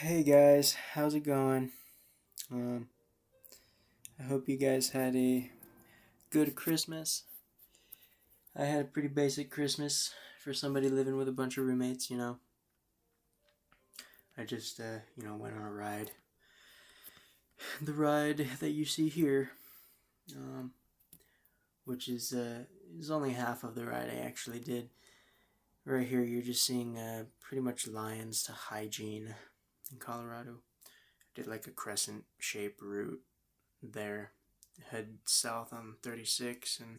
Hey guys, how's it going? Um, I hope you guys had a good Christmas. I had a pretty basic Christmas for somebody living with a bunch of roommates. I just, went on a ride. The ride that you see here, um, which is only half of the ride I actually did. Right here, you're just seeing pretty much Lyons to Hygiene in Colorado. I did like a crescent shape route there. Head south on 36 and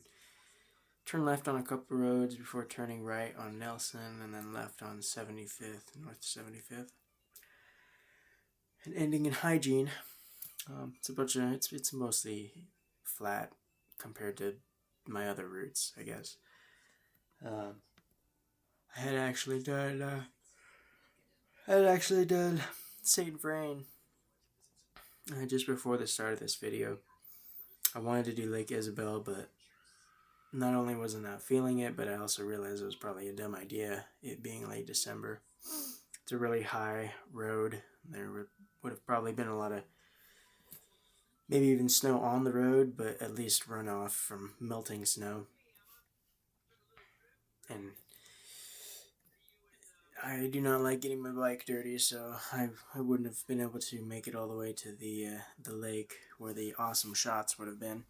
turn left on a couple roads before turning right on Nelson and then left on 75th, North 75th, and ending in Hygiene. It's mostly flat compared to my other routes, I guess. Um, I had actually done Saint Vrain just before the start of this video. I wanted to do Lake Isabel, but not only was I not feeling it, but I also realized it was probably a dumb idea, it being late December. It's a really high road. There would have probably been a lot of, maybe even snow on the road, but at least runoff from melting snow. And I do not like getting my bike dirty, so I wouldn't have been able to make it all the way to the lake where the awesome shots would have been.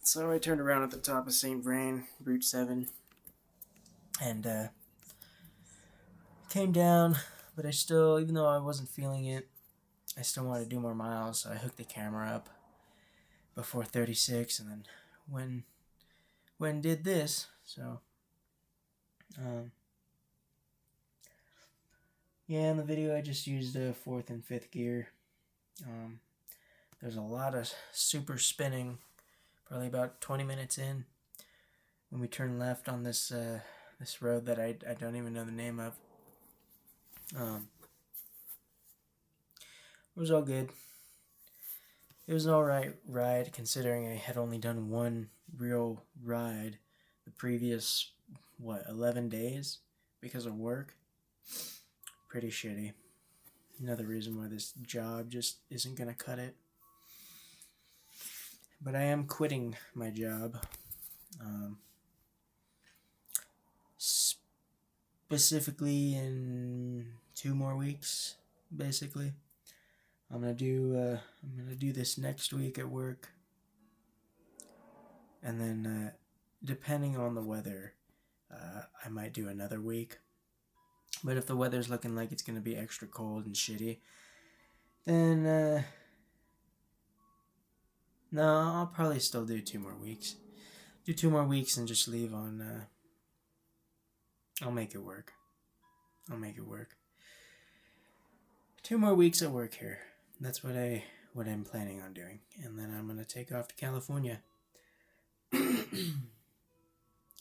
So I turned around at the top of St. Vrain, Route 7, and came down, but I still, even though I wasn't feeling it, I still wanted to do more miles, so I hooked the camera up before 36, and then when did this. So, um, yeah, in the video I just used fourth and fifth gear. There's a lot of super spinning, probably about 20 minutes in, when we turn left on this road that I don't even know the name of. It was all good. It was an alright ride considering I had only done one real ride the previous, 11 days because of work. Pretty shitty. Another reason why this job just isn't gonna cut it. But I am quitting my job. Specifically in 2 more weeks, basically. I'm gonna do this next week at work, and then depending on the weather, I might do another week. But if the weather's looking like it's gonna be extra cold and shitty, then no, I'll probably still do 2 more weeks. Do 2 more weeks and just leave on. I'll make it work. 2 more weeks at work here. That's what I'm planning on doing, and then I'm gonna take off to California.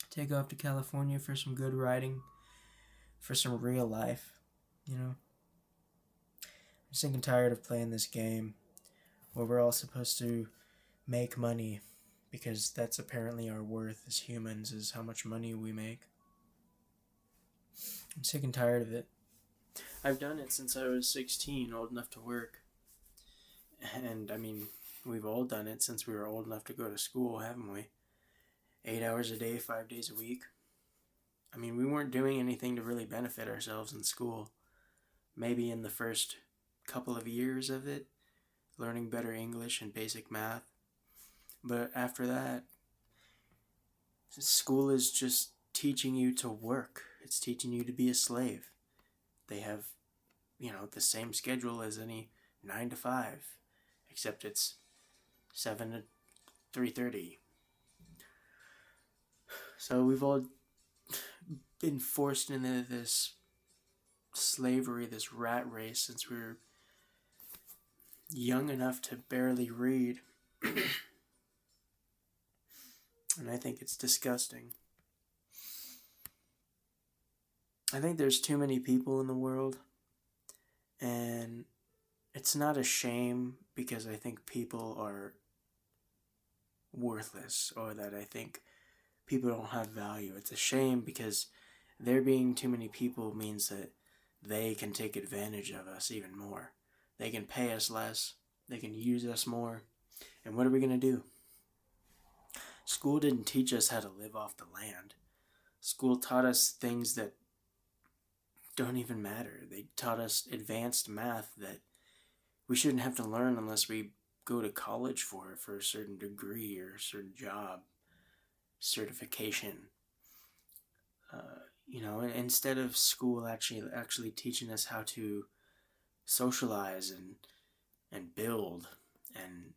Take off to California for some good riding, for some real life, I'm sick and tired of playing this game where we're all supposed to make money because that's apparently our worth as humans, is how much money we make. I'm sick and tired of it. I've done it since I was 16, old enough to work. And I mean, we've all done it since we were old enough to go to school, haven't we? 8 hours a day, 5 days a week. I mean, we weren't doing anything to really benefit ourselves in school. Maybe in the first couple of years of it, learning better English and basic math. But after that, school is just teaching you to work. It's teaching you to be a slave. They have, the same schedule as any 9 to 5, except it's 7 to 3:30. So we've all been forced into this slavery, this rat race, since we were young enough to barely read. And I think it's disgusting. I think there's too many people in the world, and it's not a shame because I think people are worthless or that I think people don't have value. It's a shame because there being too many people means that they can take advantage of us even more. They can pay us less, they can use us more, and what are we going to do? School didn't teach us how to live off the land. School taught us things that don't even matter. They taught us advanced math that we shouldn't have to learn unless we go to college for it, for a certain degree or a certain job, certification. Instead of school actually teaching us how to socialize and build and,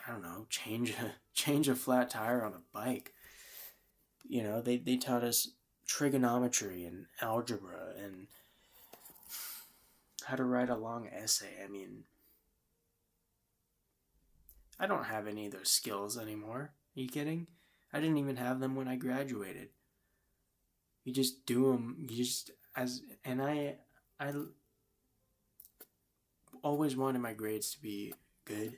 I don't know, change a flat tire on a bike. They taught us trigonometry and algebra and how to write a long essay. I mean, I don't have any of those skills anymore. Are you kidding? I didn't even have them when I graduated. You just do them. I always wanted my grades to be good,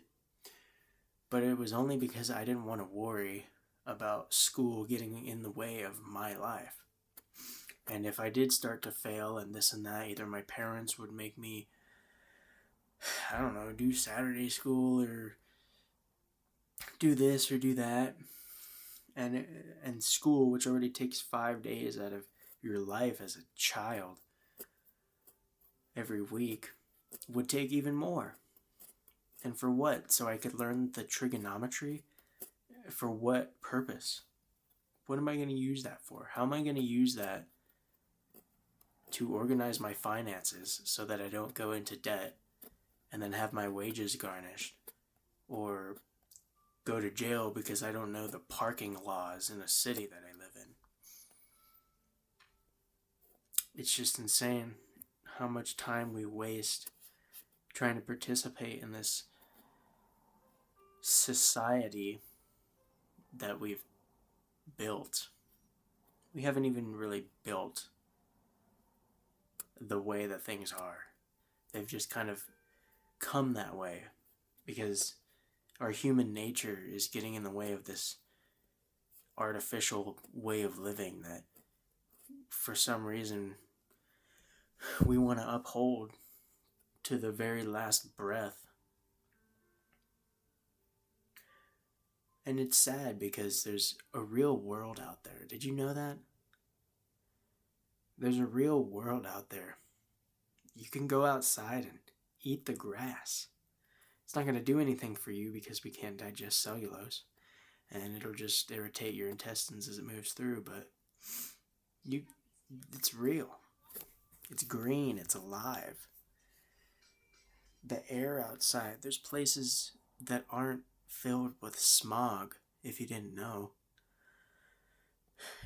but it was only because I didn't want to worry about school getting in the way of my life. And if I did start to fail and this and that, either my parents would make me, I don't know, do Saturday school or do this or do that. And school, which already takes 5 days out of your life as a child every week, would take even more. And for what? So I could learn the trigonometry? For what purpose? What am I going to use that for? How am I going to use that to organize my finances so that I don't go into debt and then have my wages garnished? Or go to jail because I don't know the parking laws in a city that I live in? It's just insane how much time we waste trying to participate in this society that we've built. We haven't even really built the way that things are. They've just kind of come that way because our human nature is getting in the way of this artificial way of living that for some reason we want to uphold to the very last breath. And it's sad because there's a real world out there. Did you know that? There's a real world out there. You can go outside and eat the grass. It's not going to do anything for you because we can't digest cellulose. And it'll just irritate your intestines as it moves through. But it's real. It's green. It's alive. The air outside. There's places that aren't filled with smog, if you didn't know.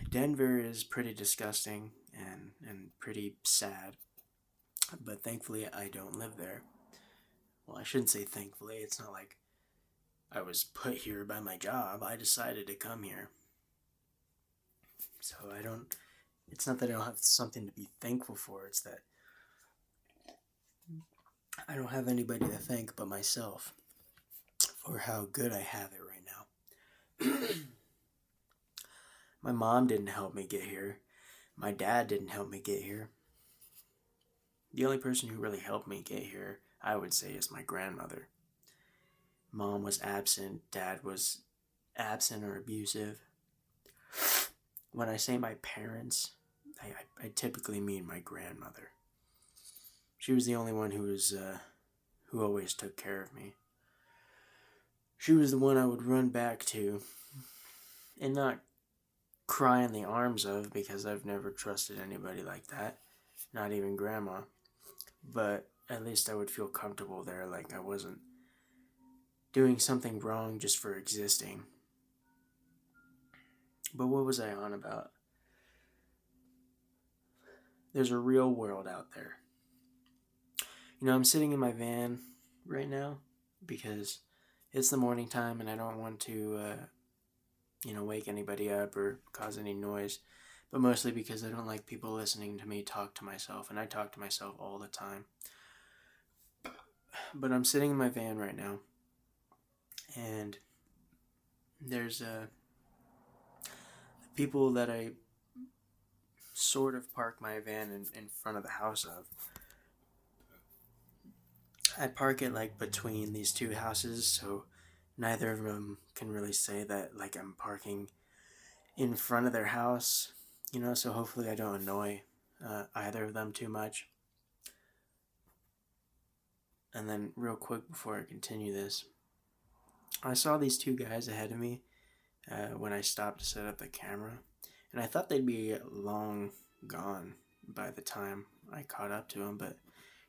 Denver is pretty disgusting and pretty sad. But thankfully, I don't live there. Well, I shouldn't say thankfully. It's not like I was put here by my job. I decided to come here. So it's not that I don't have something to be thankful for. It's that I don't have anybody to thank but myself for how good I have it right now. My mom didn't help me get here. My dad didn't help me get here. The only person who really helped me get here, I would say, is my grandmother. Mom was absent. Dad was absent or abusive. When I say my parents, I typically mean my grandmother. She was the only one who always took care of me. She was the one I would run back to and not cry in the arms of, because I've never trusted anybody like that, not even grandma. But at least I would feel comfortable there, like I wasn't doing something wrong just for existing. But what was I on about? There's a real world out there. I'm sitting in my van right now because it's the morning time and I don't want to, wake anybody up or cause any noise. But mostly because I don't like people listening to me talk to myself, and I talk to myself all the time. But I'm sitting in my van right now, and there's people that I sort of park my van in front of the house of. I park it like between these two houses, so neither of them can really say that like I'm parking in front of their house, so hopefully I don't annoy either of them too much. And then, real quick before I continue this, I saw these two guys ahead of me when I stopped to set up the camera, and I thought they'd be long gone by the time I caught up to them, but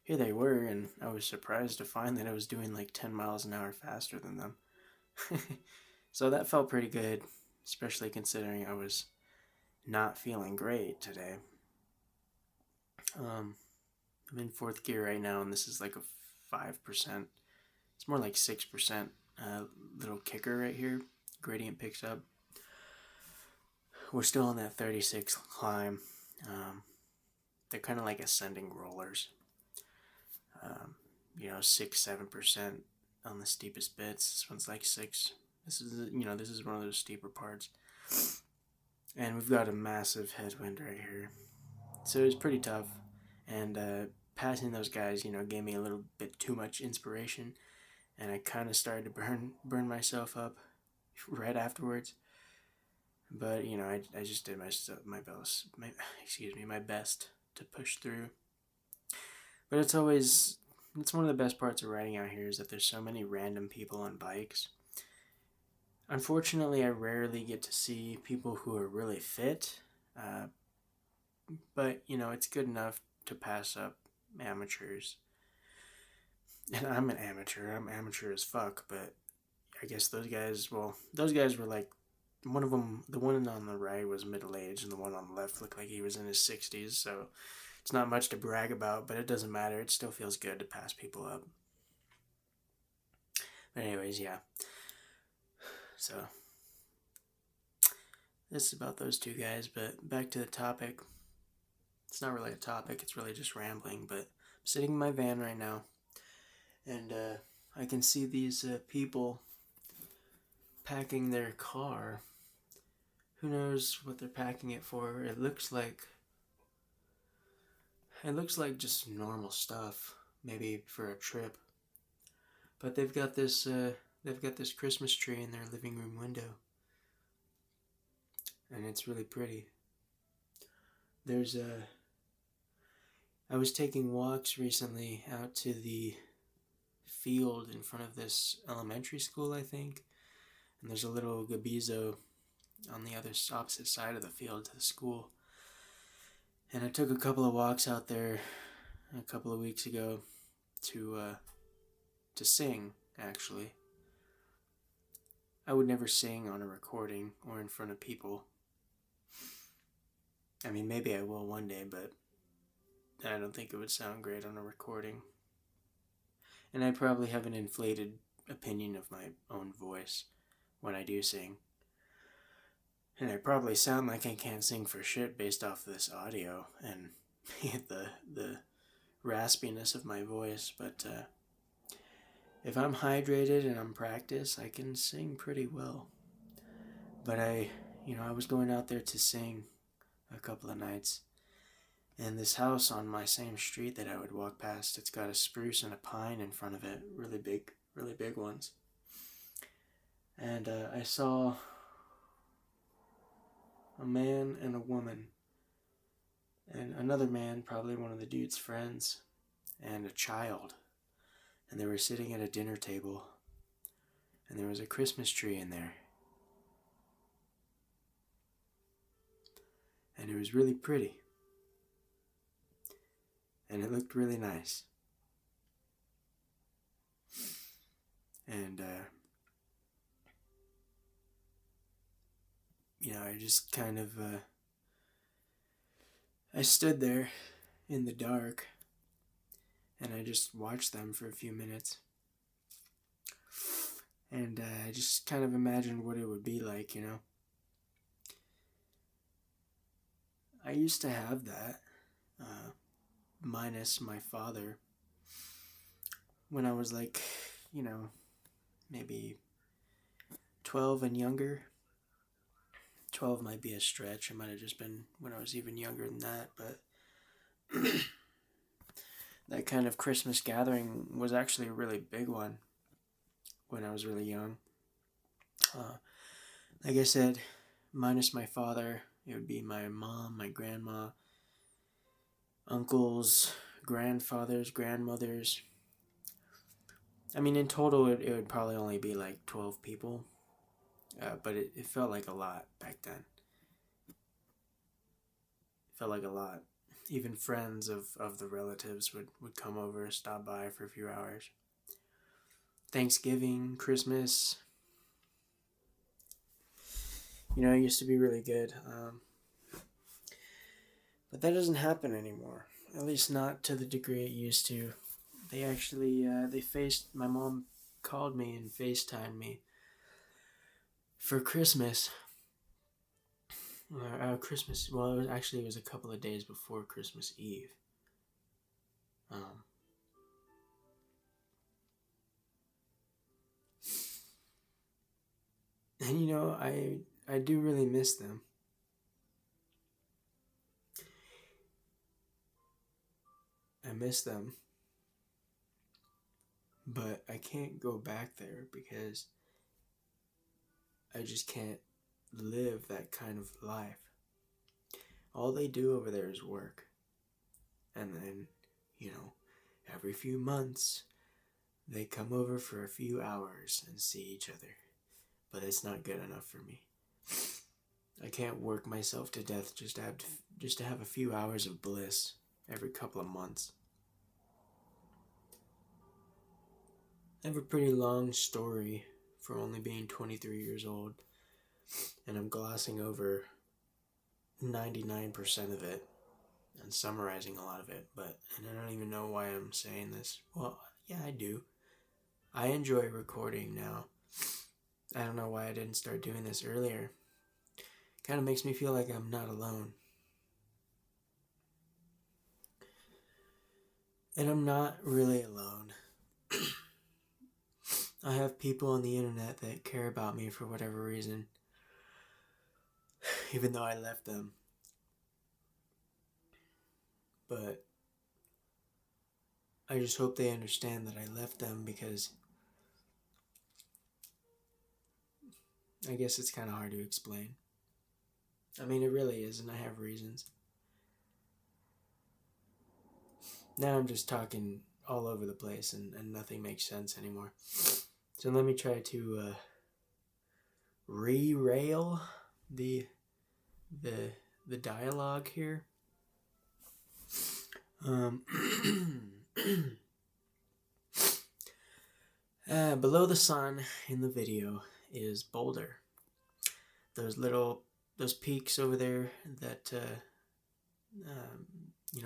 here they were, and I was surprised to find that I was doing like 10 miles an hour faster than them. So that felt pretty good, especially considering I was not feeling great today. I'm in fourth gear right now, and this is like a 5%. It's more like 6% little kicker right here. Gradient picks up. We're still on that 36 climb. They're kind of like ascending rollers. 6-7% on the steepest bits. This one's like 6. This is one of those steeper parts. And we've got a massive headwind right here. So it was pretty tough. And passing those guys, gave me a little bit too much inspiration. And I kind of started to burn myself up right afterwards. But, I just did my best to push through. But it's one of the best parts of riding out here is that there's so many random people on bikes. Unfortunately, I rarely get to see people who are really fit. But, it's good enough to pass up amateurs. And I'm an amateur. I'm amateur as fuck, but I guess those guys were like, one of them, the one on the right was middle-aged, and the one on the left looked like he was in his 60s, so it's not much to brag about, but it doesn't matter. It still feels good to pass people up. But anyways, yeah. So, this is about those two guys, but back to the topic. It's not really a topic, it's really just rambling, but I'm sitting in my van right now, and I can see these people packing their car. Who knows what they're packing it for? It looks like just normal stuff, maybe for a trip. But they've got this Christmas tree in their living room window, and it's really pretty. I was taking walks recently out to the field in front of this elementary school, I think, and there's a little gazebo on the opposite side of the field to the school. And I took a couple of walks out there a couple of weeks ago to sing, actually. I would never sing on a recording or in front of people. I mean, maybe I will one day, but I don't think it would sound great on a recording. And I probably have an inflated opinion of my own voice when I do sing. And I probably sound like I can't sing for shit based off of this audio and the raspiness of my voice, but if I'm hydrated and I'm practiced, I can sing pretty well. But I was going out there to sing a couple of nights, and this house on my same street that I would walk past, it's got a spruce and a pine in front of it, really big ones. And I saw a man and a woman, and another man, probably one of the dude's friends, and a child. And they were sitting at a dinner table, and there was a Christmas tree in there. And it was really pretty. And it looked really nice. And, I just kind of, I stood there in the dark, and I just watched them for a few minutes. And I just kind of imagined what it would be like, I used to have that, minus my father, when I was like, maybe 12 and younger. 12 might be a stretch. It might have just been when I was even younger than that, but that kind of Christmas gathering was actually a really big one when I was really young. Like I said, minus my father, it would be my mom, my grandma, uncles, grandfathers, grandmothers. I mean, in total, it would probably only be like 12 people, but it felt like a lot back then. It felt like a lot. Even friends of the relatives would come over, stop by for a few hours. Thanksgiving, Christmas, it used to be really good. But that doesn't happen anymore. At least not to the degree it used to. They actually, my mom called me and FaceTimed me for Christmas. Christmas, well, it was a couple of days before Christmas Eve. And I do really miss them. I miss them. But I can't go back there because I just can't live that kind of life. All they do over there is work. And then, every few months, they come over for a few hours and see each other. But it's not good enough for me. I can't work myself to death just to have a few hours of bliss every couple of months. I have a pretty long story for only being 23 years old, and I'm glossing over 99% of it and summarizing a lot of it, and I don't even know why I'm saying this. Well, yeah, I do. I enjoy recording now. I don't know why I didn't start doing this earlier. Kind of makes me feel like I'm not alone. And I'm not really alone. I have people on the internet that care about me for whatever reason, even though I left them. But I just hope they understand that I left them because I guess it's kind of hard to explain. I mean, it really is, and I have reasons. Now I'm just talking all over the place and nothing makes sense anymore. So let me try to re-rail the dialogue here. Below the sun in the video is Boulder. Those peaks over there that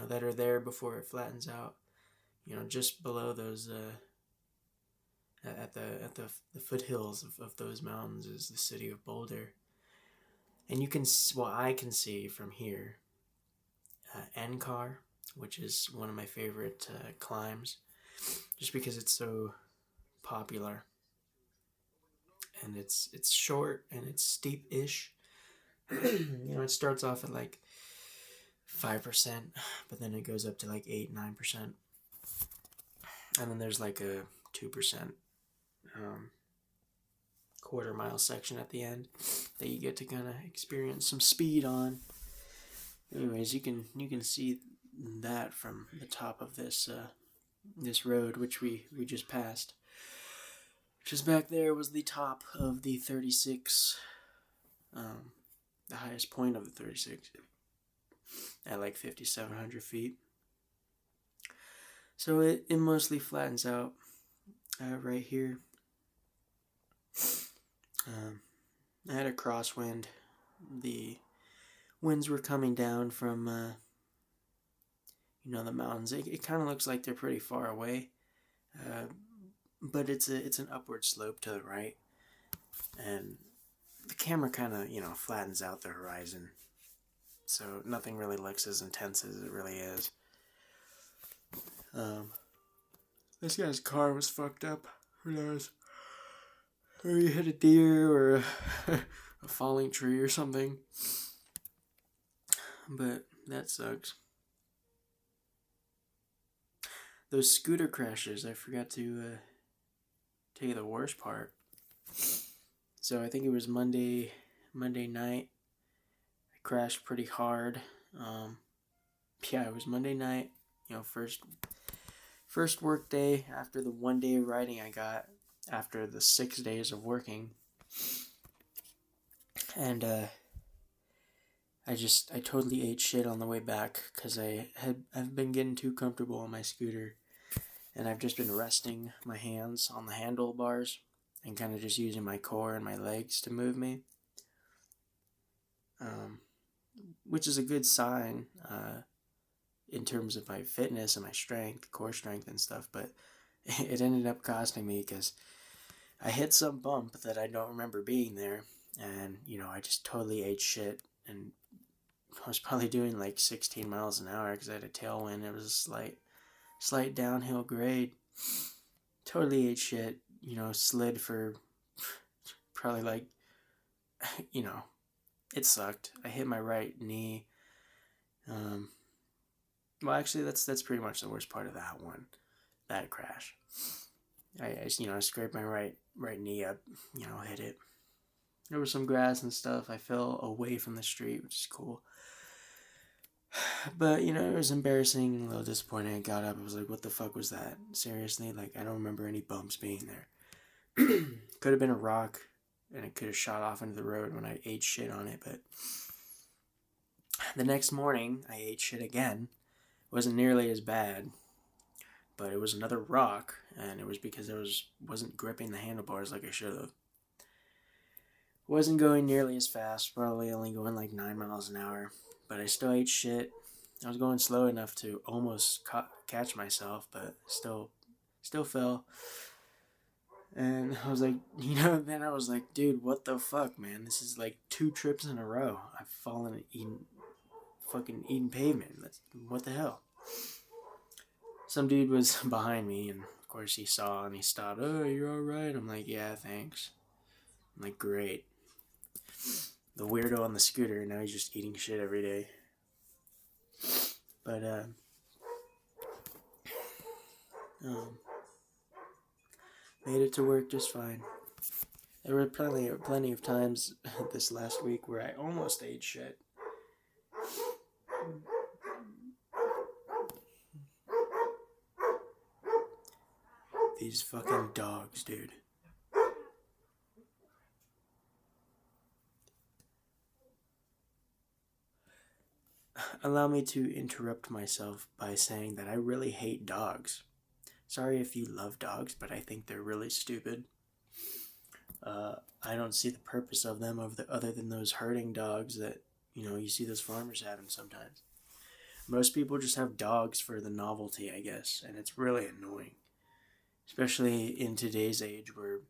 that are there before it flattens out. Just below those at the foothills of those mountains is the city of Boulder. And I can see from here NCAR, which is one of my favorite climbs, just because it's so popular. And it's short and it's steep-ish. It starts off at like 5%, but then it goes up to like 8-9%. And then there's like a 2% quarter-mile section at the end that you get to kind of experience some speed on. Anyways, you can see that from the top of this road, which we just passed. Just back there was the top of the 36, the highest point of the 36, at like 5,700 feet. So it mostly flattens out right here. I had a crosswind. The winds were coming down from the mountains. It kind of looks like they're pretty far away, but it's an upward slope to the right, and the camera kind of flattens out the horizon, so nothing really looks as intense as it really is. This guy's car was fucked up. Who knows? Or he hit a deer or a falling tree or something. But that sucks. Those scooter crashes, I forgot to tell you the worst part. So I think it was Monday night. I crashed pretty hard. Yeah, it was Monday night. First work day after the 1 day of riding I got after the 6 days of working. And I totally ate shit on the way back because I've been getting too comfortable on my scooter, and I've just been resting my hands on the handlebars and kind of just using my core and my legs to move me, which is a good sign in terms of my fitness and my strength, core strength and stuff. But it ended up costing me because I hit some bump that I don't remember being there, and I just totally ate shit, and I was probably doing like 16 miles an hour because I had a tailwind. It was a slight downhill grade. Totally ate shit, slid for probably like, it sucked. I hit my right knee. Well, actually, that's pretty much the worst part of that crash. I scraped my right knee up, hit it. There was some grass and stuff. I fell away from the street, which is cool. But, it was embarrassing, a little disappointing. I got up, I was like, what the fuck was that? Seriously? Like, I don't remember any bumps being there. Could have been a rock, and it could have shot off into the road when I ate shit on it, but the next morning, I ate shit again. It wasn't nearly as bad, but it was another rock, and it was because I wasn't gripping the handlebars like I should have. Wasn't going nearly as fast, probably only going like 9 miles an hour, but I still ate shit. I was going slow enough to almost catch myself, but still fell. And I was like, then I was like, dude, what the fuck, man? This is like 2 trips in a row. I've fallen and eaten pavement. What the hell? Some dude was behind me, and of course he saw and he stopped. Oh, you're alright? I'm like, yeah, thanks. I'm like, great. The weirdo on the scooter, now he's just eating shit every day. But, made it to work just fine. There were plenty of times this last week where I almost ate shit. These fucking dogs, dude. Allow me to interrupt myself by saying that I really hate dogs. Sorry if you love dogs, but I think they're really stupid. I don't see the purpose of them other than those herding dogs that, you see those farmers having sometimes. Most people just have dogs for the novelty, I guess, and it's really annoying. Especially in today's age where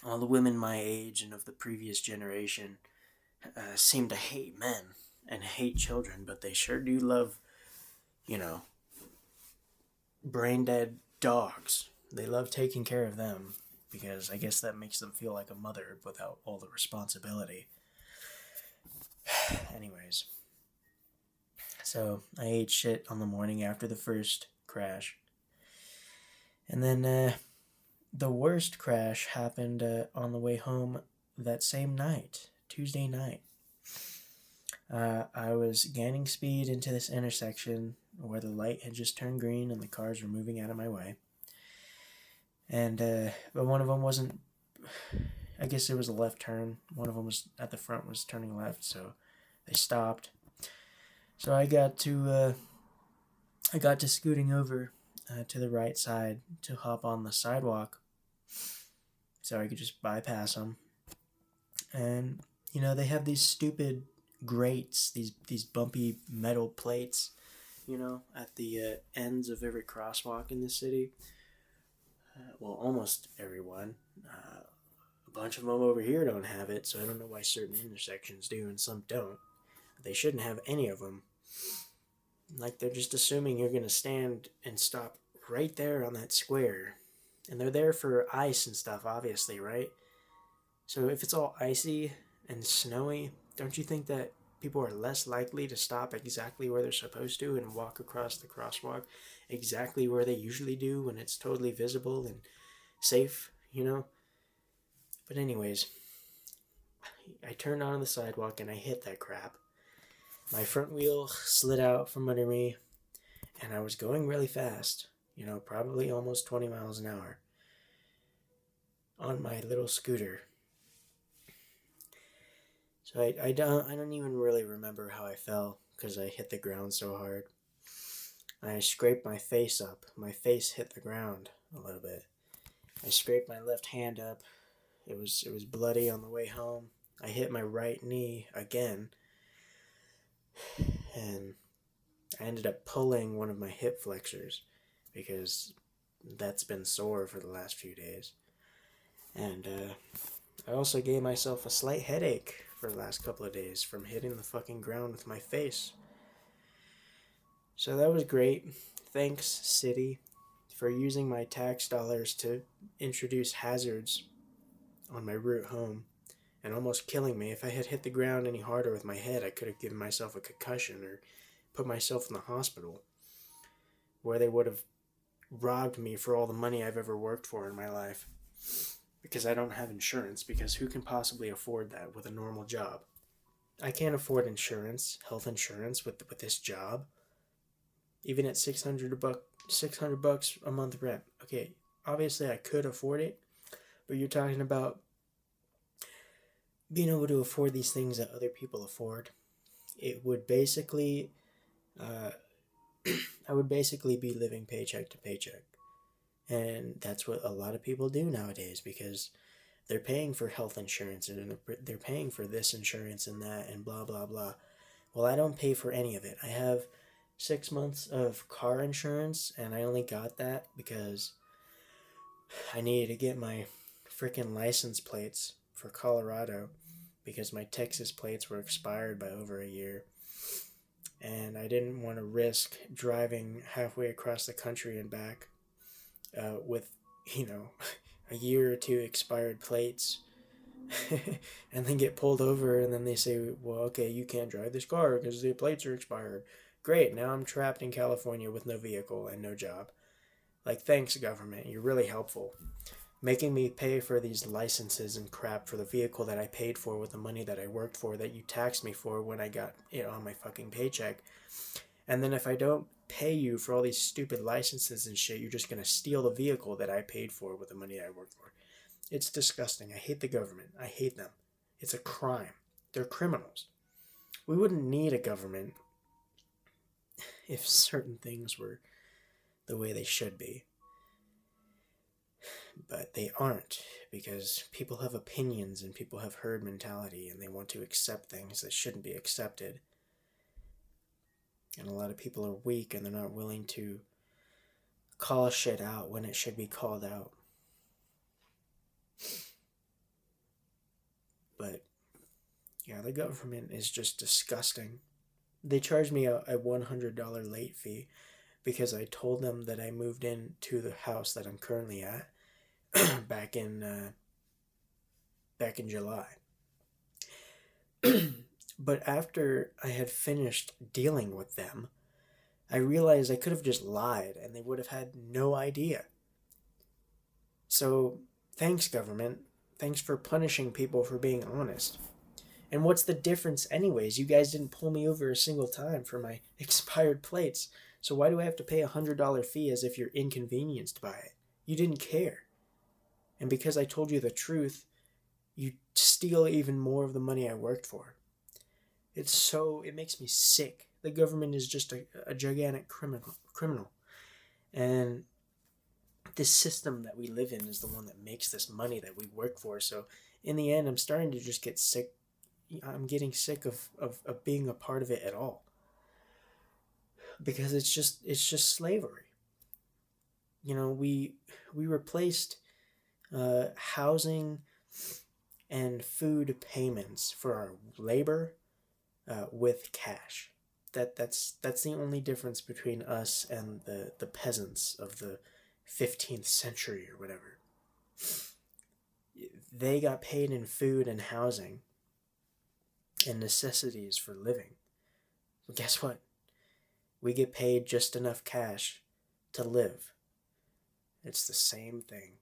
all the women my age and of the previous generation seem to hate men and hate children, but they sure do love, brain dead dogs. They love taking care of them because I guess that makes them feel like a mother without all the responsibility. Anyways, so I ate shit on the morning after the first crash. And then the worst crash happened on the way home that same night, Tuesday night. I was gaining speed into this intersection where the light had just turned green and the cars were moving out of my way. And, but one of them wasn't, I guess it was a left turn. One of them was at the front, was turning left, so they stopped. So I got to scooting over to the right side to hop on the sidewalk so I could just bypass them. And, they have these stupid grates, these bumpy metal plates, at the ends of every crosswalk in the city. Well, almost everyone. A bunch of them over here don't have it, so I don't know why certain intersections do and some don't. They shouldn't have any of them. Like, they're just assuming you're going to stand and stop right there on that square. And they're there for ice and stuff, obviously, right? So if it's all icy and snowy, don't you think that people are less likely to stop exactly where they're supposed to and walk across the crosswalk exactly where they usually do when it's totally visible and safe, you know? But anyways, I turned onto the sidewalk and I hit that crap. My front wheel slid out from under me and I was going really fast, probably almost 20 miles an hour on my little scooter. So I don't even really remember how I fell because I hit the ground so hard. I scraped my face up. My face hit the ground a little bit. I scraped my left hand up. It was bloody on the way home. I hit my right knee again, and I ended up pulling one of my hip flexors because that's been sore for the last few days. And I also gave myself a slight headache for the last couple of days from hitting the fucking ground with my face. So that was great. Thanks, City, for using my tax dollars to introduce hazards on my route home and almost killing me. If I had hit the ground any harder with my head, I could have given myself a concussion or put myself in the hospital where they would have robbed me for all the money I've ever worked for in my life. Because I don't have insurance, because who can possibly afford that with a normal job? I can't afford insurance, health insurance with this job. Even at $600 a month rent. Okay, obviously I could afford it, but you're talking about being able to afford these things that other people afford. It would basically, I would basically be living paycheck to paycheck. And that's what a lot of people do nowadays because they're paying for health insurance and they're paying for this insurance and that and blah, blah, blah. Well, I don't pay for any of it. I have 6 months of car insurance and I only got that because I needed to get my freaking license plates for Colorado because my Texas plates were expired by over a year. And I didn't want to risk driving halfway across the country and back with, a year or two expired plates and then get pulled over and then they say, well, okay, you can't drive this car because the plates are expired. Great, now I'm trapped in California with no vehicle and no job. Like, thanks, government, you're really helpful. Making me pay for these licenses and crap for the vehicle that I paid for with the money that I worked for that you taxed me for when I got it on my fucking paycheck. And then if I don't pay you for all these stupid licenses and shit, you're just going to steal the vehicle that I paid for with the money I worked for. It's disgusting. I hate the government. I hate them. It's a crime. They're criminals. We wouldn't need a government if certain things were the way they should be. But they aren't, because people have opinions and people have herd mentality and they want to accept things that shouldn't be accepted. And a lot of people are weak and they're not willing to call shit out when it should be called out. But yeah, the government is just disgusting. They charged me a $100 late fee because I told them that I moved into the house that I'm currently at back in July. But after I had finished dealing with them, I realized I could have just lied and they would have had no idea. So, thanks, government. Thanks for punishing people for being honest. And what's the difference anyways? You guys didn't pull me over a single time for my expired plates. So why do I have to pay $100 fee as if you're inconvenienced by it? You didn't care. And because I told you the truth, you steal even more of the money I worked for. It makes me sick. The government is just a gigantic criminal. And this system that we live in is the one that makes this money that we work for. So in the end, I'm starting to just get sick. I'm getting sick of being a part of it at all. Because it's just slavery. We replaced housing and food payments for our labor with cash. That's the only difference between us and the peasants of the 15th century or whatever. they got paid in food and housing and necessities for living. Well, guess what? We get paid just enough cash to live. It's the same thing.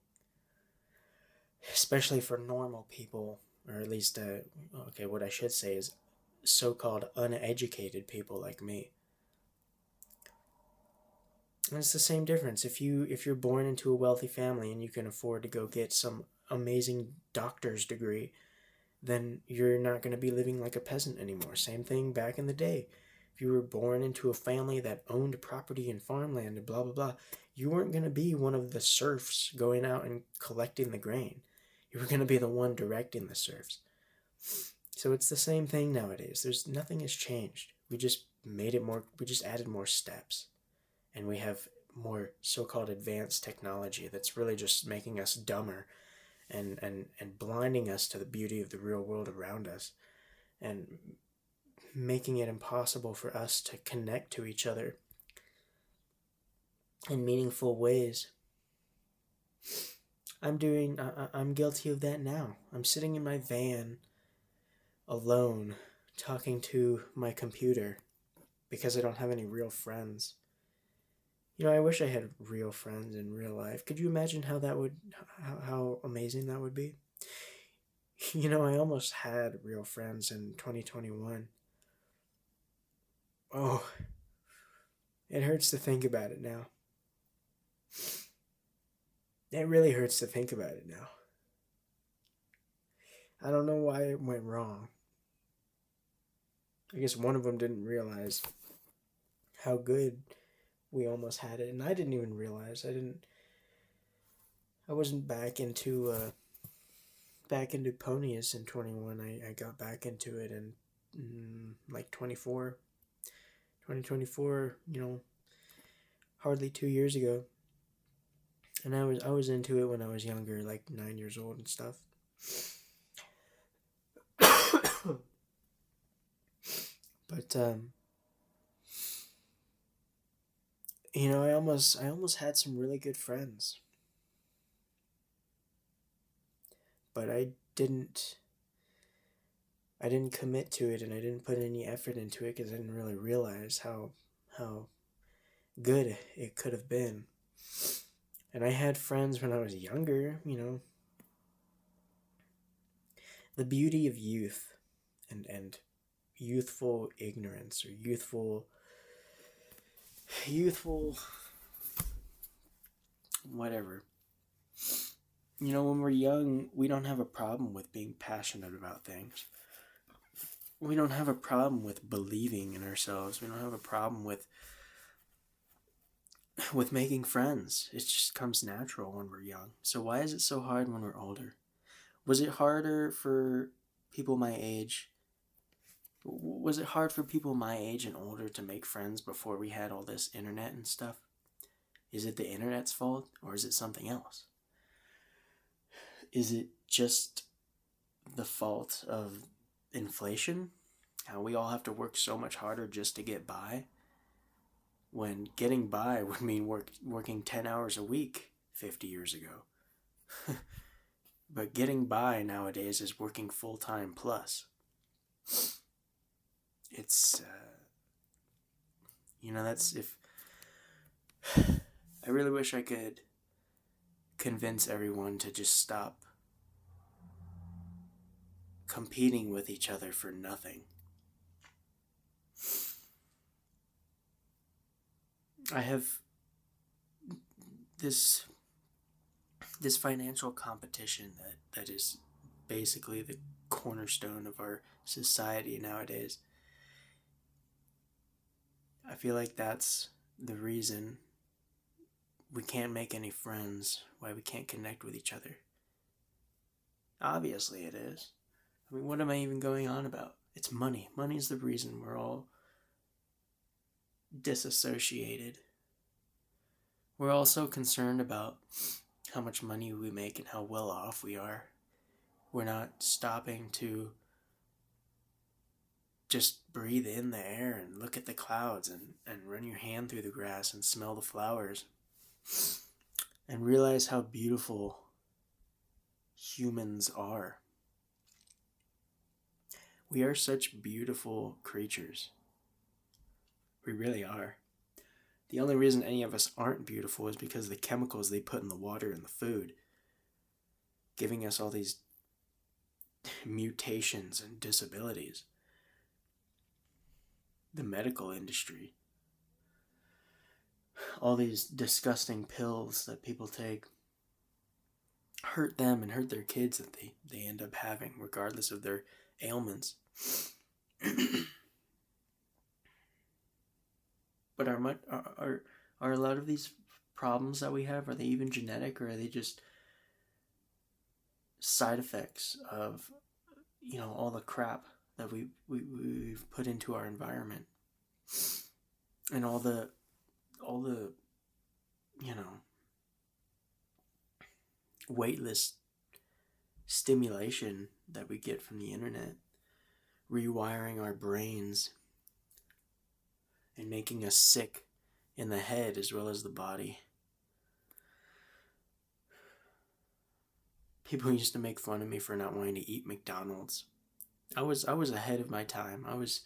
Especially for normal people, or at least, what I should say is so-called uneducated people like me. And it's the same difference. If you're born into a wealthy family and you can afford to go get some amazing doctor's degree, then you're not going to be living like a peasant anymore. Same thing back in the day. If you were born into a family that owned property and farmland and blah, blah, blah, you weren't going to be one of the serfs going out and collecting the grain. You were going to be the one directing the serfs. So it's the same thing nowadays. Nothing has changed. We just added more steps. And we have more so-called advanced technology that's really just making us dumber and blinding us to the beauty of the real world around us and making it impossible for us to connect to each other in meaningful ways. I'm guilty of that now. I'm sitting in my van alone talking to my computer because I don't have any real friends. I wish I had real friends in real life. Could you imagine how amazing that would be? I almost had real friends in 2021. Oh, it hurts to think about it now. It really hurts to think about it now. I don't know why it went wrong. I guess one of them didn't realize how good we almost had it, and I didn't even realize. I wasn't back into ponies in 21. I got back into it in like 2024, hardly 2 years ago. And I was into it when I was younger, like 9 years old and stuff. But I almost had some really good friends. But I didn't commit to it, and I didn't put any effort into it because I didn't really realize how good it could have been. And I had friends when I was younger, The beauty of youth and youthful ignorance or youthful whatever. When we're young, we don't have a problem with being passionate about things. We don't have a problem with believing in ourselves. We don't have a problem with making friends. It just comes natural when we're young. So why is it so hard when we're older? Was it harder for people my age? Was it hard for people my age and older to make friends before we had all this internet and stuff? Is it the internet's fault, or is it something else? Is it just the fault of inflation? How we all have to work so much harder just to get by? When getting by would mean working 10 hours a week 50 years ago. But getting by nowadays is working full-time plus. It's, that's if... I really wish I could convince everyone to just stop competing with each other for nothing. I have this financial competition that is basically the cornerstone of our society nowadays. I feel like that's the reason we can't make any friends, why we can't connect with each other. Obviously it is. I mean, what am I even going on about? It's money. Money is the reason we're all disassociated. We're all so concerned about how much money we make and how well off we are. We're not stopping to just breathe in the air and look at the clouds and run your hand through the grass and smell the flowers and realize how beautiful humans are. We are such beautiful creatures. We really are. The only reason any of us aren't beautiful is because of the chemicals they put in the water and the food, giving us all these mutations and disabilities. The medical industry, all these disgusting pills that people take, hurt them and hurt their kids that they end up having, regardless of their ailments. But are a lot of these problems that we have, are they even genetic, or are they just side effects of, all the crap that we've put into our environment, and all the weightless stimulation that we get from the internet, rewiring our brains and making us sick in the head as well as the body. People used to make fun of me for not wanting to eat McDonald's. I was ahead of my time. I was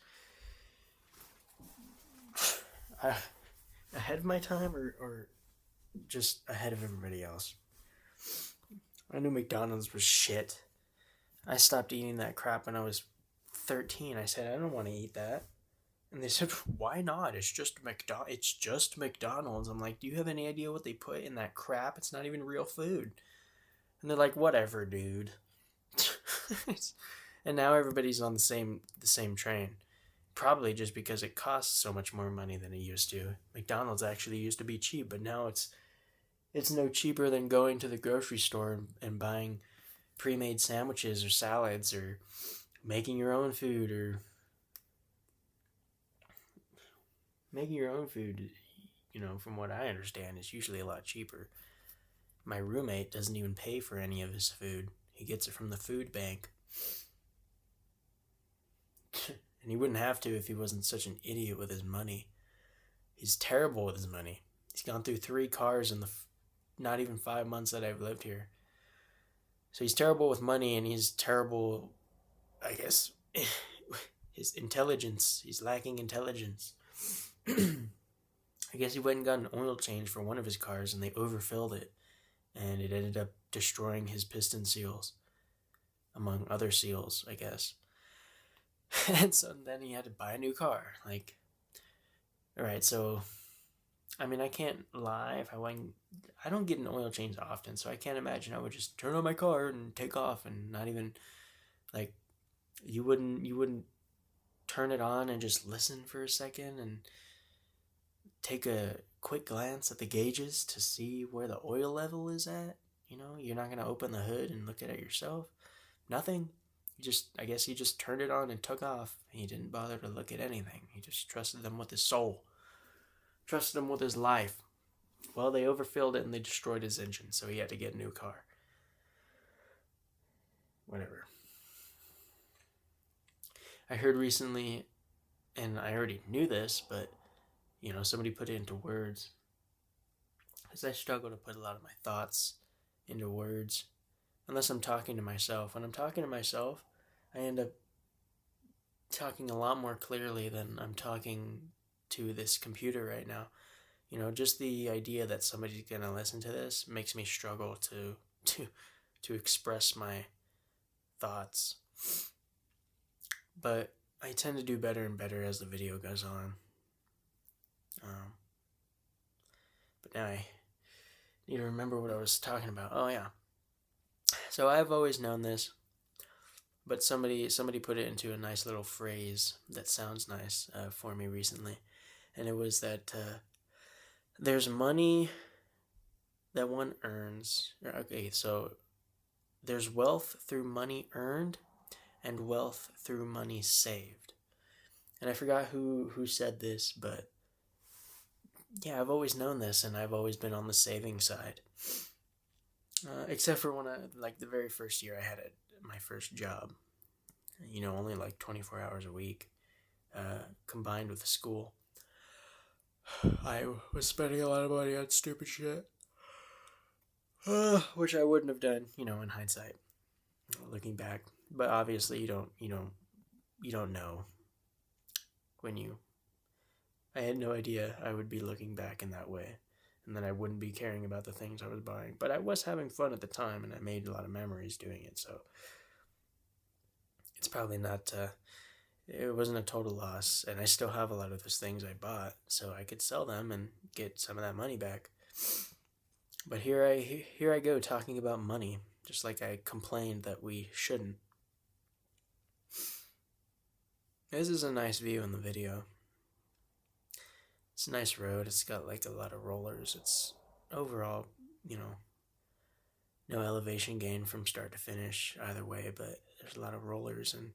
ahead of my time, or just ahead of everybody else. I knew McDonald's was shit. I stopped eating that crap when I was 13. I said, I don't want to eat that. And they said, why not? It's just McDonald's. I'm like, do you have any idea what they put in that crap? It's not even real food. And they're like, whatever, dude. And now everybody's on the same train. Probably just because it costs so much more money than it used to. McDonald's actually used to be cheap, but now it's no cheaper than going to the grocery store and buying pre-made sandwiches or salads, or making your own food, from what I understand, is usually a lot cheaper. My roommate doesn't even pay for any of his food. He gets it from the food bank. And he wouldn't have to if he wasn't such an idiot with his money. He's terrible with his money. He's gone through 3 cars in the not even 5 months that I've lived here. So he's terrible with money, and he's terrible, I guess, his intelligence. He's lacking intelligence. I guess he went and got an oil change for one of his cars, and they overfilled it, and it ended up destroying his piston seals, among other seals, I guess. And so then he had to buy a new car. Like, alright, so, I mean, I can't lie. If I don't get an oil change often, so I can't imagine I would just turn on my car and take off and not even, like, you wouldn't turn it on and just listen for a second and take a quick glance at the gauges to see where the oil level is at. You're not going to open the hood and look at it yourself. Nothing. I guess he just turned it on and took off. He didn't bother to look at anything. He just trusted them with his soul. Trusted them with his life. Well, they overfilled it and they destroyed his engine, so he had to get a new car. Whatever. I heard recently, and I already knew this, but, somebody put it into words. Because I struggle to put a lot of my thoughts into words, unless I'm talking to myself. When I'm talking to myself, I end up talking a lot more clearly than I'm talking to this computer right now. Just the idea that somebody's going to listen to this makes me struggle to express my thoughts. But I tend to do better and better as the video goes on. But now I need to remember what I was talking about. Oh, yeah. So I've always known this, but somebody put it into a nice little phrase that sounds nice for me recently. And it was that there's money that one earns. Okay, so there's wealth through money earned and wealth through money saved. And I forgot who said this, but yeah, I've always known this, and I've always been on the saving side. Except for when the very first year I had my first job. Only 24 hours a week, combined with the school. I was spending a lot of money on stupid shit. which I wouldn't have done, in hindsight, looking back. But obviously, you don't know when you. I had no idea I would be looking back in that way, and that I wouldn't be caring about the things I was buying. But I was having fun at the time, and I made a lot of memories doing it. So it's probably not. It wasn't a total loss, and I still have a lot of those things I bought, so I could sell them and get some of that money back. But here I go talking about money, just like I complained that we shouldn't. This is a nice view in the video. It's a nice road. It's got like a lot of rollers. It's overall, no elevation gain from start to finish either way, but there's a lot of rollers, and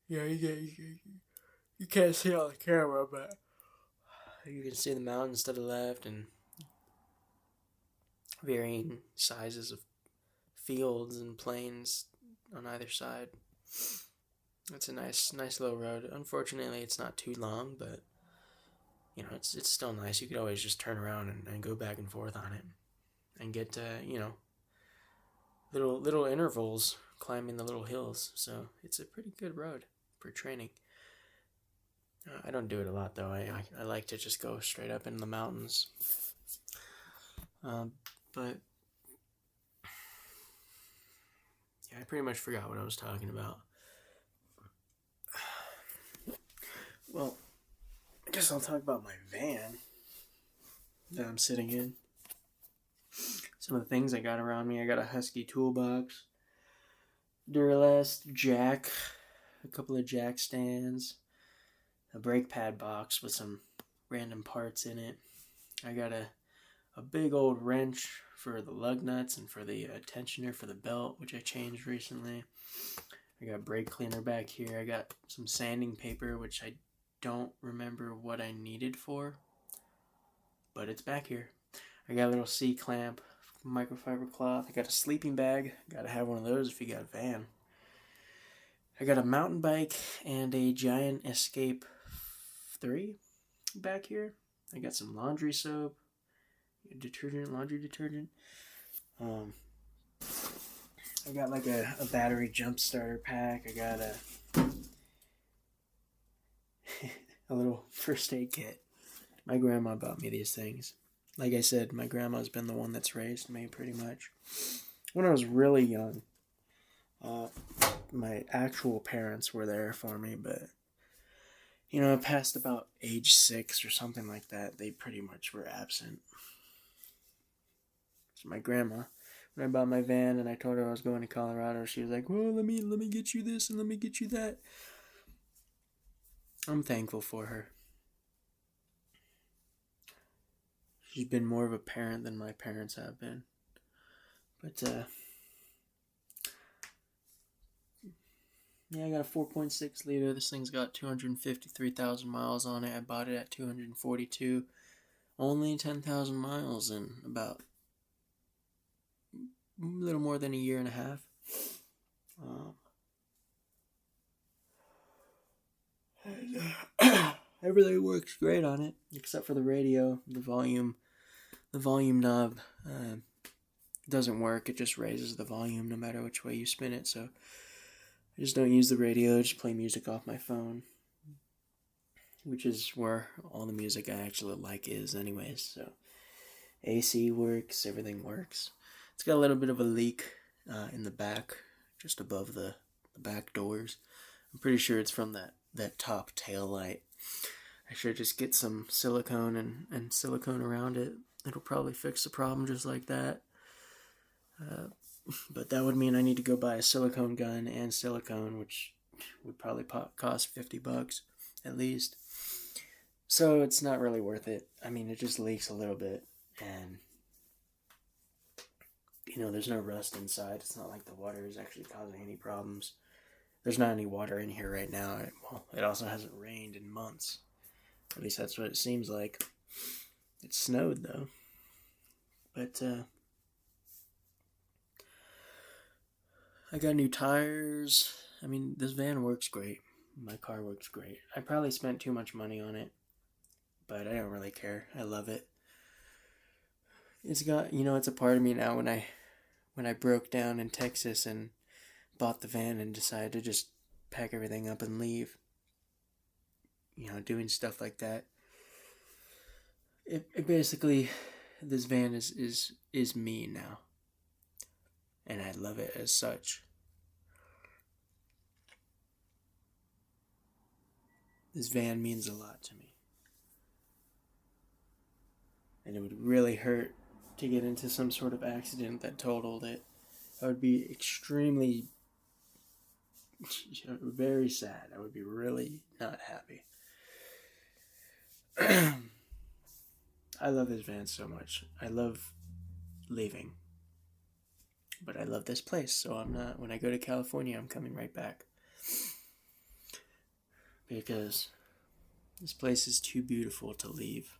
yeah, you can't see on the camera, but you can see the mountains to the left and varying sizes of fields and plains on either side. It's a nice little road. Unfortunately, it's not too long, but it's still nice. You could always just turn around and go back and forth on it, and get little intervals climbing the little hills. So it's a pretty good road for training. I don't do it a lot though. I like to just go straight up in the mountains. But yeah, I pretty much forgot what I was talking about. Well, I guess I'll talk about my van that I'm sitting in. Some of the things I got around me. I got a Husky toolbox, Duralast jack, a couple of jack stands, a brake pad box with some random parts in it. I got a big old wrench for the lug nuts and for the tensioner for the belt, which I changed recently. I got brake cleaner back here. I got some sanding paper, which I don't remember what I needed for, but it's back here. I got a little C-clamp, microfiber cloth. I got a sleeping bag. Gotta have one of those if you got a van. I got a mountain bike and a Giant Escape 3 back here. I got some laundry soap, laundry detergent. I got like a battery jump starter pack. I got a little first aid kit. My grandma bought me these things. Like I said, my grandma's been the one that's raised me pretty much. When I was really young, my actual parents were there for me, but past about age 6 or something like that, they pretty much were absent. So my grandma, when I bought my van and I told her I was going to Colorado, she was like, well, let me get you this and let me get you that. I'm thankful for her. She's been more of a parent than my parents have been. But, yeah, I got a 4.6 liter. This thing's got 253,000 miles on it. I bought it at 242. Only 10,000 miles in about a little more than a year and a half. Everything works great on it, except for the radio. The volume knob doesn't work. It just raises the volume no matter which way you spin it. So I just don't use the radio. I just play music off my phone, which is where all the music I actually like is anyways. So AC works, everything works. It's got a little bit of a leak in the back, just above the back doors. I'm pretty sure it's from that top tail light. I should just get some silicone and silicone around it. It'll probably fix the problem just like that. But that would mean I need to go buy a silicone gun and silicone, which would probably cost $50 at least. So it's not really worth it. I mean, it just leaks a little bit, and there's no rust inside. It's not like the water is actually causing any problems. There's not any water in here right now. Well, it also hasn't rained in months. At least that's what it seems like. It snowed though. But I got new tires. I mean, this van works great. My car works great. I probably spent too much money on it, but I don't really care. I love it. it's got, it's a part of me now when I broke down in Texas and bought the van and decided to just pack everything up and leave. Doing stuff like that. It basically, this van is me now, and I love it as such. This van means a lot to me, and it would really hurt to get into some sort of accident that totaled it. I would be extremely, very sad. I would be really not happy. I love this van so much. I love leaving. But I love this place, so when I go to California, I'm coming right back. Because this place is too beautiful to leave.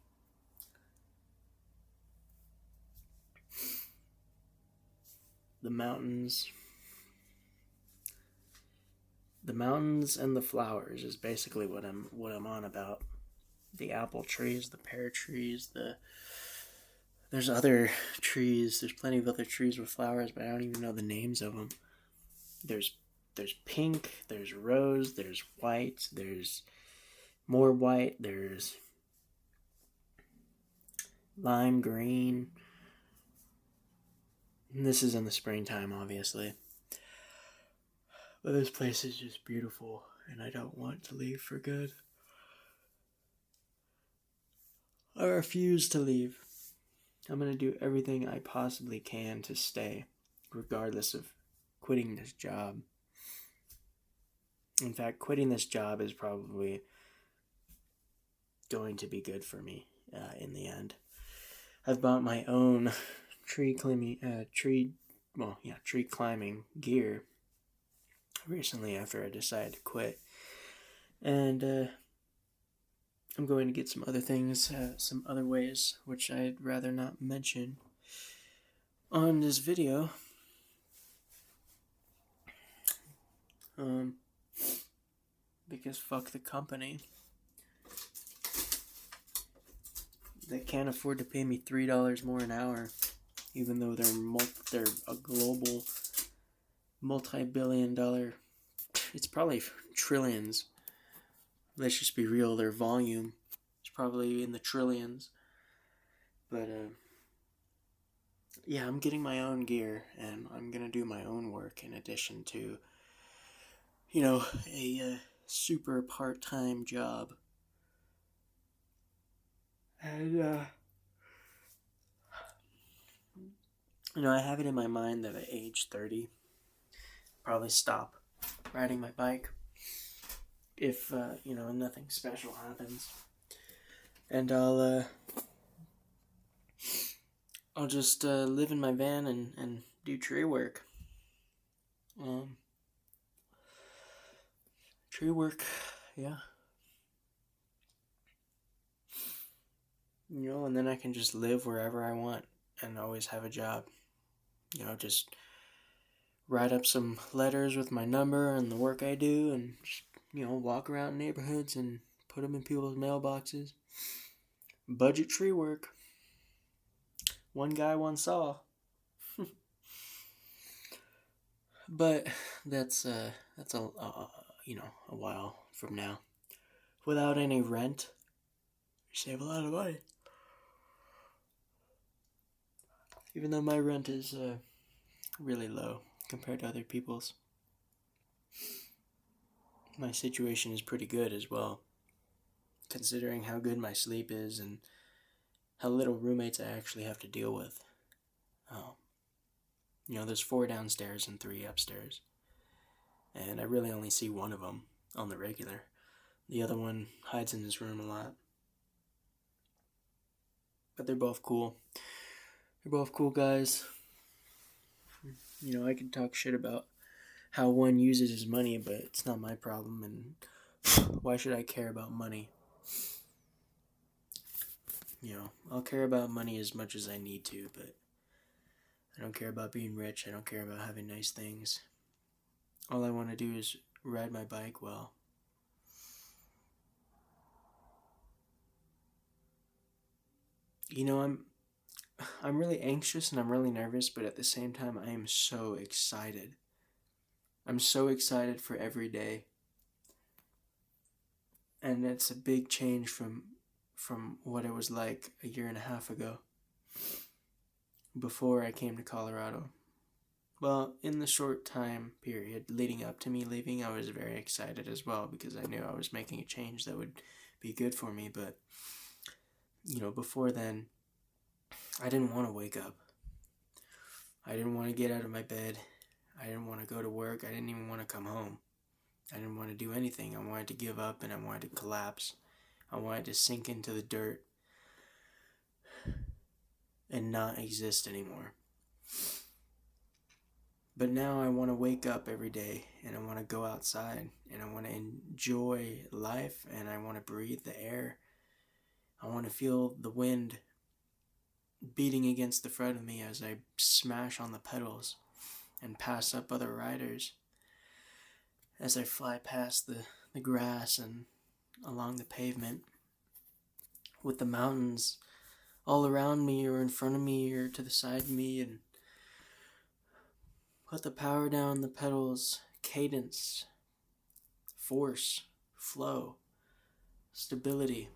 The mountains and the flowers is basically what I'm on about. The apple trees, the pear trees, there's other trees. There's plenty of other trees with flowers, but I don't even know the names of them. There's pink, there's rose, there's white, there's more white, there's lime green. And this is in the springtime, obviously. But this place is just beautiful, and I don't want to leave for good. I refuse to leave. I'm going to do everything I possibly can to stay, regardless of quitting this job. In fact, quitting this job is probably going to be good for me in the end. I've bought my own tree climbing gear recently after I decided to quit. And I'm going to get some other things, some other ways, which I'd rather not mention on this video. Because fuck the company. They can't afford to pay me $3 more an hour, even though they're a global, multi-billion-dollar. It's probably trillions. Let's just be real. Their volume is probably in the trillions. But yeah, I'm getting my own gear, and I'm gonna do my own work in addition to, a super part-time job. And, I have it in my mind that at age 30, I'll probably stop riding my bike if, nothing special happens. And I'll just live in my van and do tree work. Tree work, yeah. And then I can just live wherever I want and always have a job. Just write up some letters with my number and the work I do and just, walk around neighborhoods and put them in people's mailboxes. Budget tree work. One guy, one saw. But that's a while from now. Without any rent, you save a lot of money. Even though my rent is really low compared to other people's. My situation is pretty good as well, considering how good my sleep is and how little roommates I actually have to deal with. There's 4 downstairs and 3 upstairs, and I really only see one of them on the regular. The other one hides in his room a lot. But they're both cool. They're both cool guys. I can talk shit about how one uses his money, but it's not my problem, and why should I care about money? I'll care about money as much as I need to, but I don't care about being rich. I don't care about having nice things. All I want to do is ride my bike well. I'm really anxious and I'm really nervous, but at the same time, I am so excited. I'm so excited for every day. And it's a big change from what it was like a year and a half ago before I came to Colorado. Well, in the short time period leading up to me leaving, I was very excited as well because I knew I was making a change that would be good for me. But, before then, I didn't want to wake up. I didn't want to get out of my bed. I didn't want to go to work. I didn't even want to come home. I didn't want to do anything. I wanted to give up and I wanted to collapse. I wanted to sink into the dirt and not exist anymore. But now I want to wake up every day and I want to go outside and I want to enjoy life and I want to breathe the air. I want to feel the wind beating against the front of me as I smash on the pedals and pass up other riders. As I fly past the grass and along the pavement with the mountains all around me or in front of me or to the side of me, and put the power down the pedals, cadence, force, flow, stability,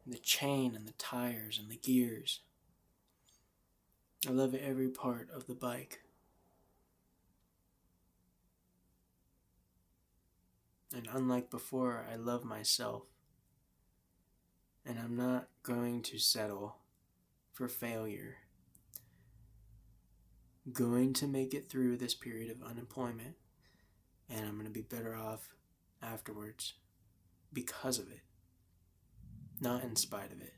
the chain and the tires and the gears. I love every part of the bike. And unlike before, I love myself. And I'm not going to settle for failure. Going to make it through this period of unemployment, and I'm going to be better off afterwards because of it, not in spite of it.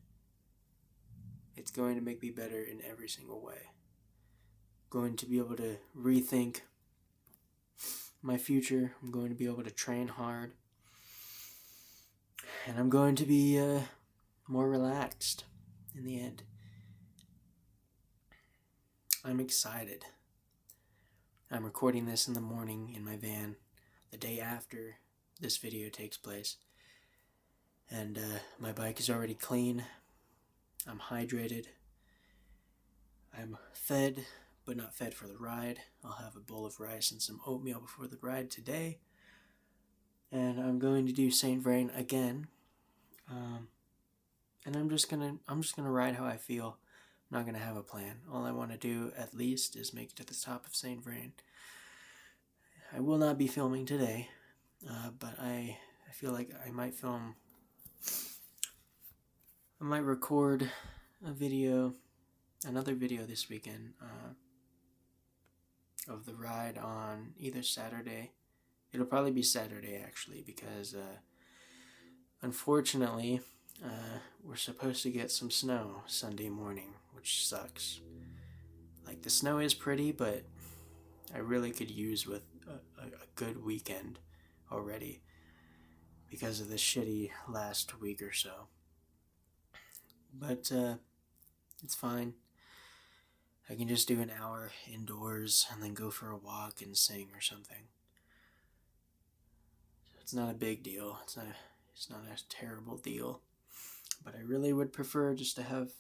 It's going to make me better in every single way. Going to be able to rethink my future. I'm going to be able to train hard. And I'm going to be more relaxed in the end. I'm excited. I'm recording this in the morning in my van, the day after this video takes place. And my bike is already clean. I'm hydrated. I'm fed, but not fed for the ride. I'll have a bowl of rice and some oatmeal before the ride today. And I'm going to do St. Vrain again. And I'm just gonna ride how I feel. I'm not gonna have a plan. All I want to do at least is make it to the top of St. Vrain. I will not be filming today, but I feel like I might record another video this weekend of the ride on either Saturday. It'll probably be Saturday actually, because unfortunately we're supposed to get some snow Sunday morning, which sucks. Like, the snow is pretty, but I really could use with a good weekend already because of the shitty last week or so. But it's fine. I can just do an hour indoors and then go for a walk and sing or something. It's not a big deal. It's not a terrible deal. But I really would prefer just to have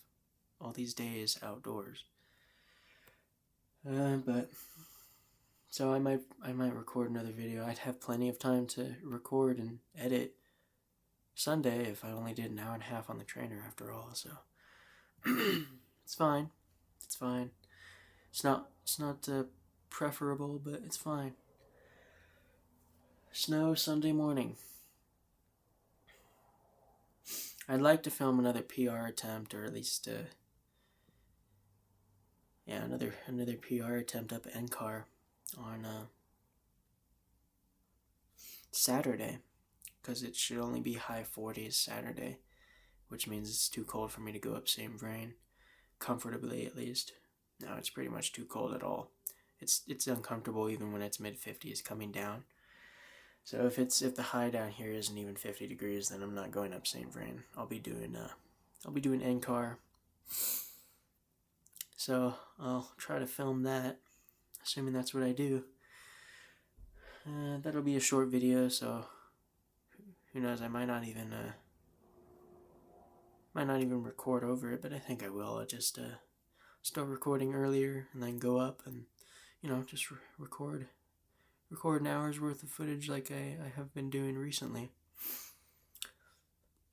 all these days outdoors. But so I might record another video. I'd have plenty of time to record and edit Sunday if I only did an hour and a half on the trainer after all. So it's fine. It's fine. It's not preferable, but it's fine. Snow Sunday morning. I'd like to film another PR attempt, or at least another PR attempt up at NCAR on Saturday, because it should only be high 40s Saturday, which means it's too cold for me to go up St. Vrain, comfortably at least. No, it's pretty much too cold at all. It's uncomfortable even when it's mid-50s coming down. So if the high down here isn't even 50 degrees, then I'm not going up St. Vrain. I'll be doing NCAR. So I'll try to film that, assuming that's what I do. That'll be a short video, so who knows? I might not Might not even record over it, but I think I will. I'll just start recording earlier and then go up and, just record an hour's worth of footage like I have been doing recently.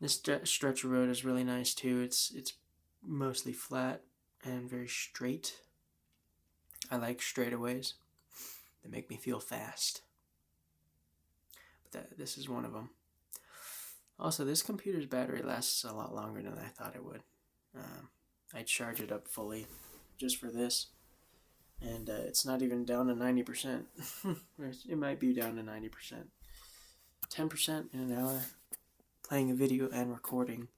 This stretch of road is really nice too. It's mostly flat and very straight. I like straightaways. They make me feel fast. But this is one of them. Also, this computer's battery lasts a lot longer than I thought it would. I charge it up fully just for this. And it's not even down to 90%. It might be down to 90%. 10% in an hour. Playing a video and recording.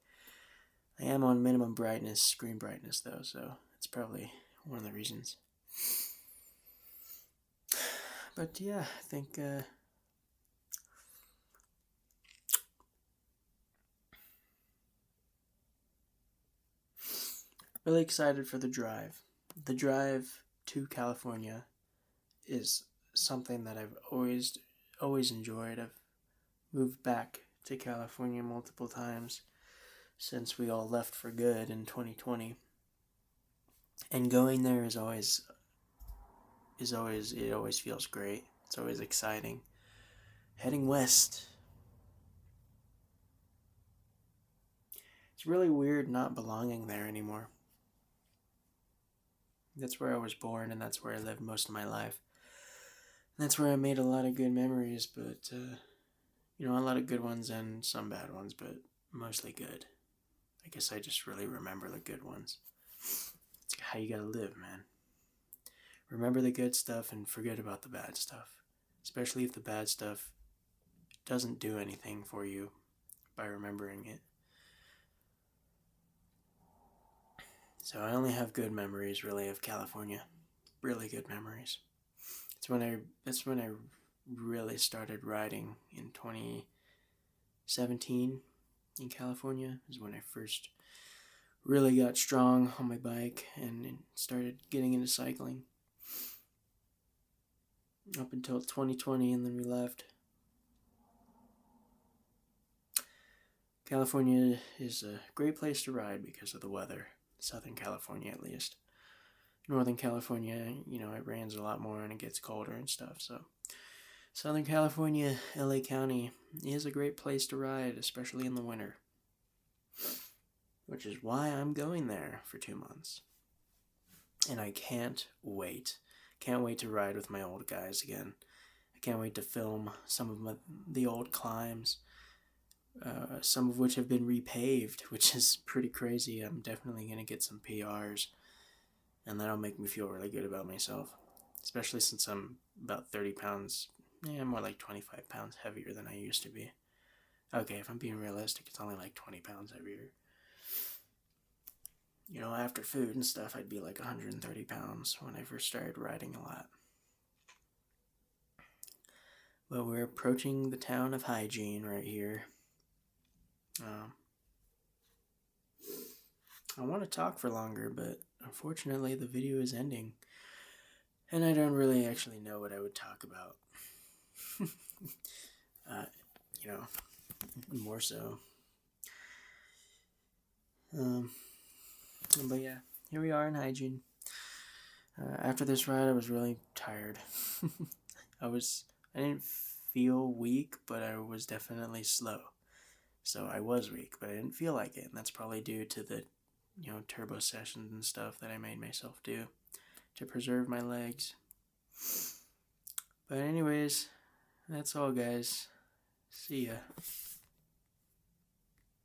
I am on minimum brightness, screen brightness though, so it's probably one of the reasons. But yeah, I think really excited for the drive. The drive to California is something that I've always enjoyed. I've moved back to California multiple times since we all left for good in 2020. And going there it always feels great. It's always exciting. Heading west. It's really weird not belonging there anymore. That's where I was born and that's where I lived most of my life. And that's where I made a lot of good memories, but a lot of good ones and some bad ones, but mostly good. I guess I just really remember the good ones. It's how you gotta live, man. Remember the good stuff and forget about the bad stuff. Especially if the bad stuff doesn't do anything for you by remembering it. So I only have good memories, really, of California. Really good memories. That's when I really started riding in 2017 in California. Is when I first really got strong on my bike and started getting into cycling. Up until 2020, and then we left. California is a great place to ride because of the weather. Southern California, at least. Northern California, it rains a lot more and it gets colder and stuff, so Southern California, LA County is a great place to ride, especially in the winter. Which is why I'm going there for 2 months. And I can't wait. Can't wait to ride with my old guys again. I can't wait to film some of the old climbs. Some of which have been repaved, which is pretty crazy. I'm definitely going to get some PRs, and that'll make me feel really good about myself, especially since I'm about 30 pounds, more like 25 pounds heavier than I used to be. Okay, if I'm being realistic, it's only like 20 pounds heavier. After food and stuff, I'd be like 130 pounds when I first started riding a lot. But we're approaching the town of Hygiene right here. I want to talk for longer, but unfortunately the video is ending. And I don't really actually know what I would talk about. More so. But yeah, here we are in Hygiene. After this ride, I was really tired. I didn't feel weak, but I was definitely slow. So I was weak, but I didn't feel like it, and that's probably due to the, turbo sessions and stuff that I made myself do to preserve my legs. But anyways, that's all, guys. See ya.